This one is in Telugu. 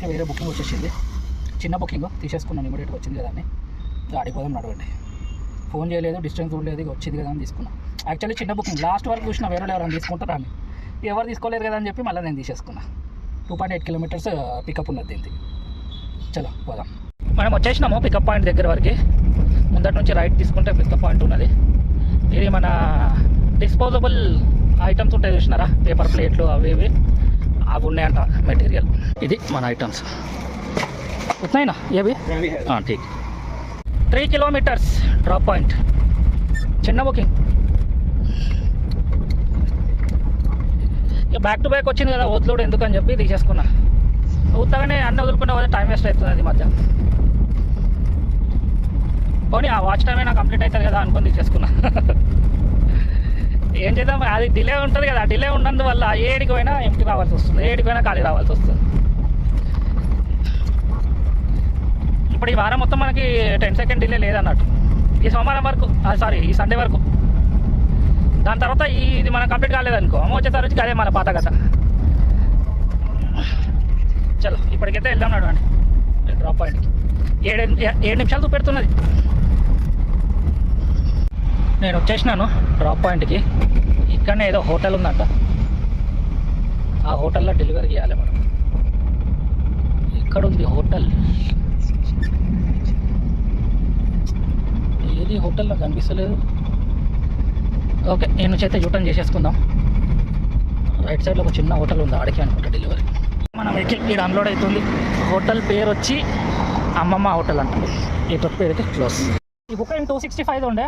అప్పటికే వేరే బుకింగ్ వచ్చేసింది, చిన్న బుకింగ్ తీసేసుకున్నాను, ఇమీడియట్గా వచ్చింది కదా అని ఆడిపోదాం నడవండి. ఫోన్ చేయలేదు, డిస్టెన్స్ చూడలేదు, వచ్చింది కదా అని తీసుకున్నాను. యాక్చువల్లీ చిన్న బుకింగ్ లాస్ట్ వరకు చూసిన వేరే ఎవరైనా తీసుకుంటారా అని, ఎవరు తీసుకోలేరు కదా అని చెప్పి మళ్ళీ నేను తీసేసుకున్నా. 2.8 కిలోమీటర్స్ పికప్ ఉన్నది దీనికి. చలో పోదాం. మనం వచ్చేసినాము పికప్ పాయింట్ దగ్గర వరకు. ముందటి నుంచి రైట్ తీసుకుంటే పికప్ పాయింట్ ఉన్నది. ఇది మన డిస్పోజబుల్ ఐటమ్స్ ఉంటాయి చూసినారా, పేపర్ ప్లేట్లు అవి ఇవి ఉన్నాయంట మెటీరియల్. ఇది మన ఐటమ్స్ ఉత్నాయినా ఏవి ఠీక్. 3 కిలోమీటర్స్ డ్రాప్ పాయింట్, చిన్న బుకింగ్. ఇక బ్యాక్ టు బ్యాక్ వచ్చింది కదా, వదులుడు ఎందుకని చెప్పి తీసేసుకున్నా. ఉత్తగానే అన్నీ వదులుకునే వల్ల టైం వేస్ట్ అవుతుంది అది మధ్య. పోనీ ఆ వాచ్ టైమే నాకు కంప్లీట్ అవుతుంది కదా అనుకొని తీసేసుకున్నా. ఏం చేద్దాం, అది డిలే ఉంటుంది కదా, డిలే ఉన్నందువల్ల ఏడికి పోయినా ఎంటీ రావాల్సి వస్తుంది, ఏడికి పోయినా ఖాళీ రావాల్సి వస్తుంది. ఇప్పుడు ఈ వారం మొత్తం మనకి 10 సెకండ్ డిలే లేదన్నట్టు, ఈ సోమవారం వరకు, సారీ ఈ సండే వరకు. దాని తర్వాత ఇది మనం కంప్లీట్ కాలేదనుకో, వచ్చేసారి వచ్చి అదే మన పాత కథ. చలో ఇప్పటికైతే వెళ్దాం నడవండి డ్రాప్ పాయింట్కి. 7 నిమిషాలు చూపెడుతున్నది. నేను వచ్చేసినాను డ్రాప్ పాయింట్కి. ఇక్కడనే ఏదో హోటల్ ఉందంట, ఆ హోటల్లో డెలివరీ చేయాలి మనం. ఎక్కడుంది హోటల్? ఏది హోటల్లో కనిపిస్తలేదు. ఓకే, నేను చేస్తే యూటర్న్ చేసేసుకుందాం. రైట్ సైడ్లో ఒక చిన్న హోటల్ ఉంది, ఆడికి అనుకుంటా డెలివరీ. మన వెహికల్ ఇక్కడ అన్లోడ్ అవుతుంది. హోటల్ పేరు వచ్చి అమ్మమ్మ హోటల్ అంట. ఈ ట్రిప్ పేరు అయితే క్లోజ్. ఈ బుకింగ్ 265 ఉండే.